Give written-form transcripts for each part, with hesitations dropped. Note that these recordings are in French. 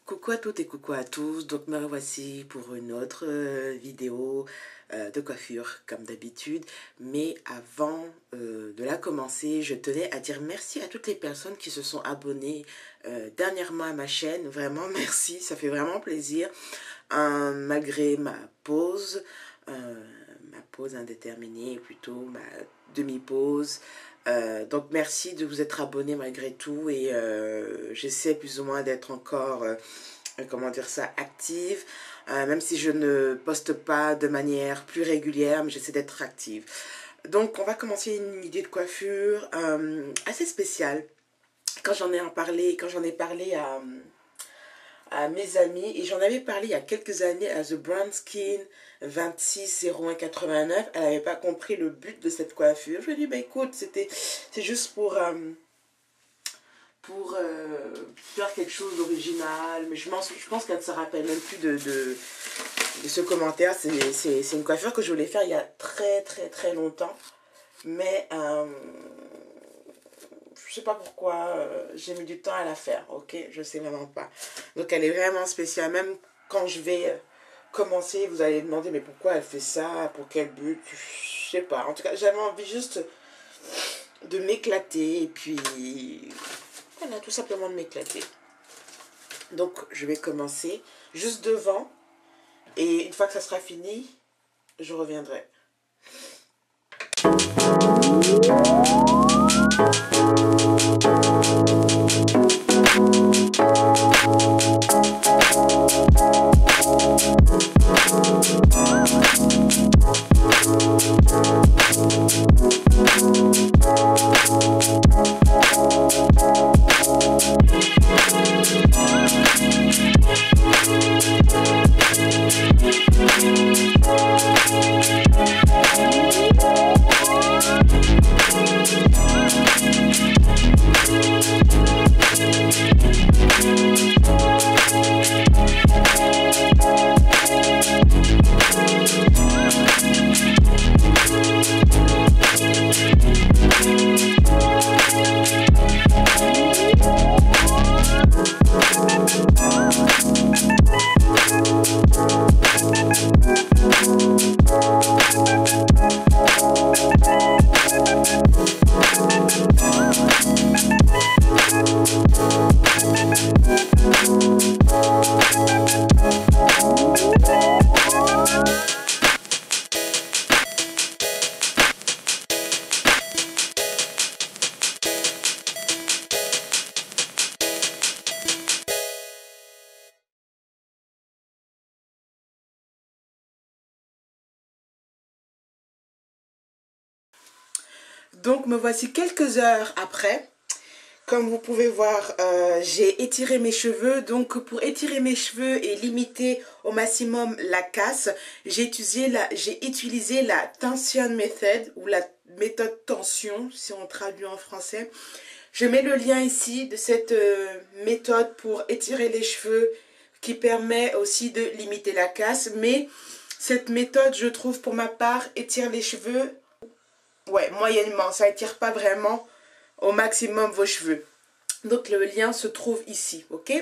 Coucou à toutes et coucou à tous, donc me revoici pour une autre vidéo de coiffure comme d'habitude. Mais avant de la commencer, je tenais à dire merci à toutes les personnes qui se sont abonnées dernièrement à ma chaîne. Vraiment merci, ça fait vraiment plaisir. Malgré ma pause indéterminée, plutôt ma demi-pause. Donc merci de vous être abonné malgré tout et j'essaie plus ou moins d'être encore, comment dire ça, active, même si je ne poste pas de manière plus régulière, mais j'essaie d'être active. Donc on va commencer une idée de coiffure assez spéciale. Quand j'en ai parlé à mes amis, et j'en avais parlé il y a quelques années à The Brown Skin 260189, elle n'avait pas compris le but de cette coiffure. Je lui ai dit, bah écoute, c'est juste pour faire quelque chose d'original, mais je pense qu'elle ne se rappelle même plus de ce commentaire. C'est une coiffure que je voulais faire il y a très longtemps, mais je sais pas pourquoi j'ai mis du temps à la faire, ok, je sais vraiment pas. Donc elle est vraiment spéciale. Même quand je vais commencer, vous allez demander mais pourquoi elle fait ça, pour quel but, je sais pas. En tout cas, j'avais envie juste de m'éclater et puis voilà, tout simplement de m'éclater. Donc je vais commencer juste devant et une fois que ça sera fini, je reviendrai. Donc me voici quelques heures après. Comme vous pouvez voir, j'ai étiré mes cheveux. Donc pour étirer mes cheveux et limiter au maximum la casse, j'ai utilisé la tension method ou la méthode tension si on traduit en français. Je mets le lien ici de cette méthode pour étirer les cheveux qui permet aussi de limiter la casse. Mais cette méthode, je trouve pour ma part, étire les cheveux, ouais, moyennement. Ça étire pas vraiment au maximum vos cheveux. Donc le lien se trouve ici, ok,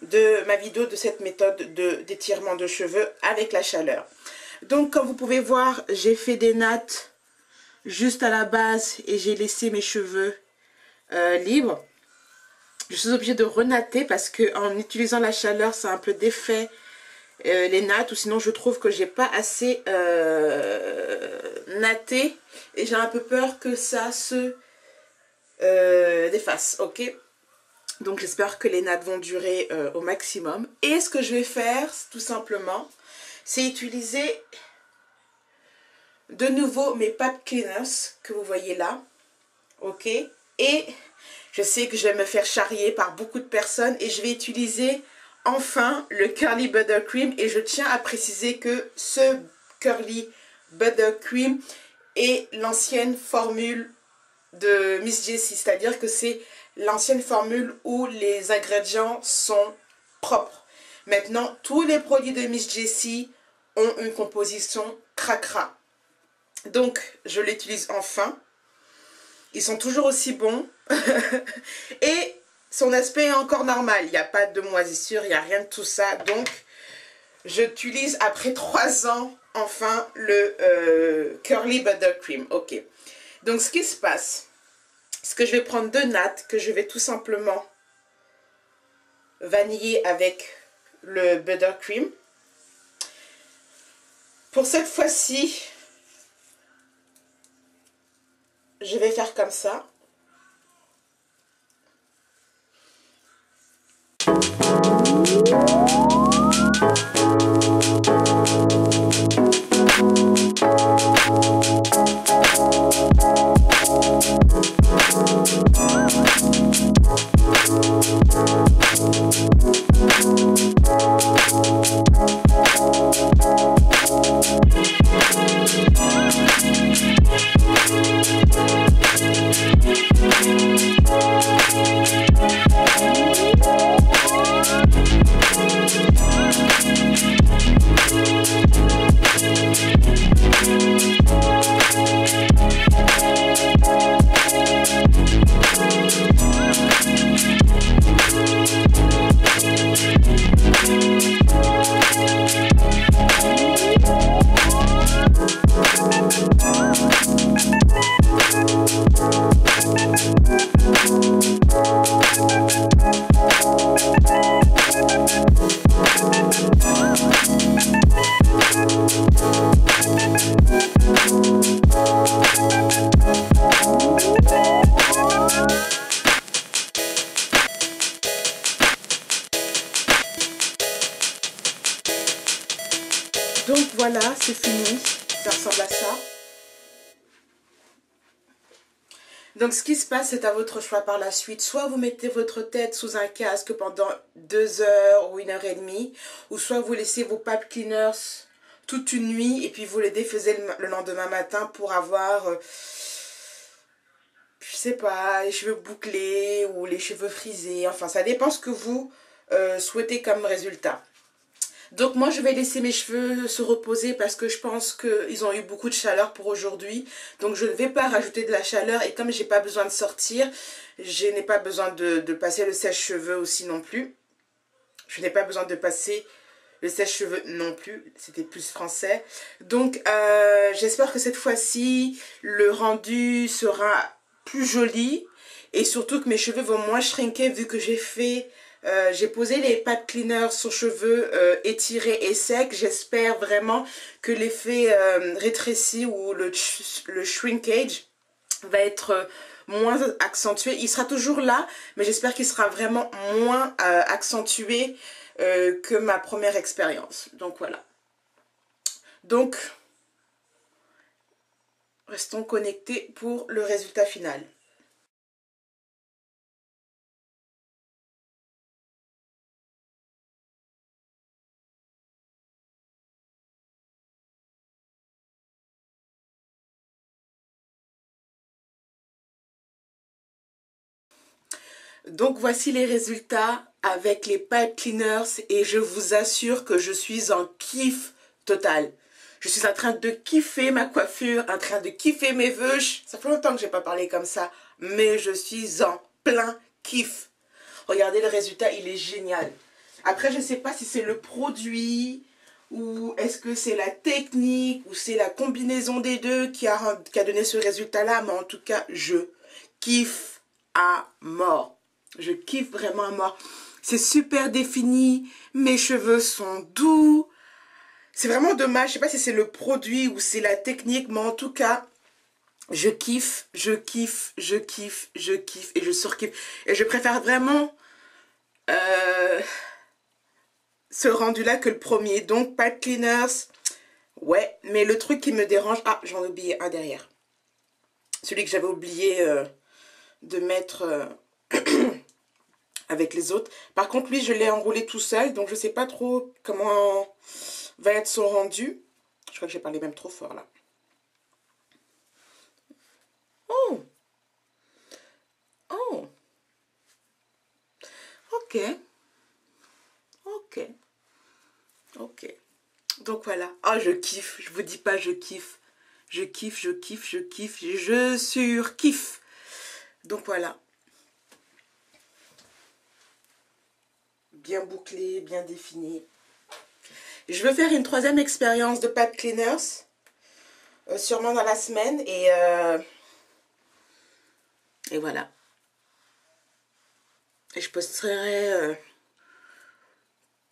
de ma vidéo de cette méthode d'étirement de cheveux avec la chaleur. Donc comme vous pouvez voir, j'ai fait des nattes juste à la base et j'ai laissé mes cheveux libres. Je suis obligée de renatter parce que en utilisant la chaleur, ça a un peu défait les nattes, ou sinon je trouve que j'ai pas assez natté et j'ai un peu peur que ça se défasse, ok. Donc j'espère que les nattes vont durer au maximum. Et ce que je vais faire tout simplement, c'est utiliser de nouveau mes pap cleaners que vous voyez là, ok. Et je sais que je vais me faire charrier par beaucoup de personnes et je vais utiliser enfin le Curly Buttercream. Et je tiens à préciser que ce Curly Buttercream est l'ancienne formule de Miss Jessie, c'est-à-dire que c'est l'ancienne formule où les ingrédients sont propres. Maintenant, tous les produits de Miss Jessie ont une composition cracra. Donc, je l'utilise enfin. Ils sont toujours aussi bons. Et son aspect est encore normal. Il n'y a pas de moisissure, il n'y a rien de tout ça. Donc, j'utilise après 3 ans, enfin, le Curly Buttercream. Ok. Donc, ce qui se passe, c'est que je vais prendre 2 nattes que je vais tout simplement vaniller avec le Buttercream. Pour cette fois-ci, je vais faire comme ça. Donc voilà, c'est fini, ça ressemble à ça. Donc ce qui se passe, c'est à votre choix par la suite. Soit vous mettez votre tête sous un casque pendant 2 heures ou 1h30, ou soit vous laissez vos pipe cleaners toute une nuit et puis vous les défaisez le lendemain matin pour avoir, je sais pas, les cheveux bouclés ou les cheveux frisés. Enfin, ça dépend ce que vous souhaitez comme résultat. Donc moi je vais laisser mes cheveux se reposer parce que je pense qu'ils ont eu beaucoup de chaleur pour aujourd'hui. Donc je ne vais pas rajouter de la chaleur et comme j'ai pas besoin de sortir, je n'ai pas besoin de passer le sèche-cheveux aussi non plus. Je n'ai pas besoin de passer le sèche-cheveux non plus, c'était plus français. Donc j'espère que cette fois-ci le rendu sera plus joli et surtout que mes cheveux vont moins shrinker vu que j'ai posé les pad cleaners sur cheveux étirés et secs. J'espère vraiment que l'effet rétréci ou le shrinkage va être moins accentué. Il sera toujours là, mais j'espère qu'il sera vraiment moins accentué que ma première expérience. Donc voilà. Donc, restons connectés pour le résultat final. Donc voici les résultats avec les pipe cleaners et je vous assure que je suis en kiff total. Je suis en train de kiffer ma coiffure, en train de kiffer mes vœux. Ça fait longtemps que je n'ai pas parlé comme ça, mais je suis en plein kiff. Regardez le résultat, il est génial. Après, je ne sais pas si c'est le produit ou est-ce que c'est la technique ou c'est la combinaison des deux qui a donné ce résultat-là, mais en tout cas, je kiffe à mort. Je kiffe vraiment à mort. C'est super défini. Mes cheveux sont doux. C'est vraiment dommage. Je sais pas si c'est le produit ou c'est la technique. Mais en tout cas, je kiffe, je kiffe, je kiffe, je kiffe et je surkiffe. Et je préfère vraiment ce rendu-là que le premier. Donc, pipe cleaners. Ouais, mais le truc qui me dérange... Ah, j'en ai oublié un derrière. Celui que j'avais oublié de mettre... avec les autres. Par contre, lui, je l'ai enroulé tout seul, donc je sais pas trop comment va être son rendu. Je crois que j'ai parlé même trop fort, là. Oh! Oh! Ok. Ok. Ok. Donc, voilà. Ah, je kiffe. Je vous dis pas, je kiffe. Je kiffe, je kiffe, je kiffe. Je surkiffe. Donc, voilà. bien bouclé, bien défini. Je veux faire une troisième expérience de pad cleaners, sûrement dans la semaine, et voilà. Et je posterai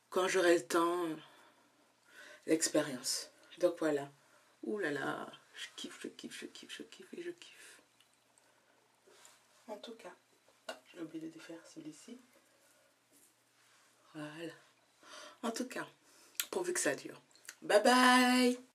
quand j'aurai le temps l'expérience. Donc voilà. Ouh là là, je kiffe, je kiffe, je kiffe, je kiffe et je kiffe. En tout cas, j'ai oublié de défaire celui-ci. Voilà. En tout cas, pourvu que ça dure. Bye bye!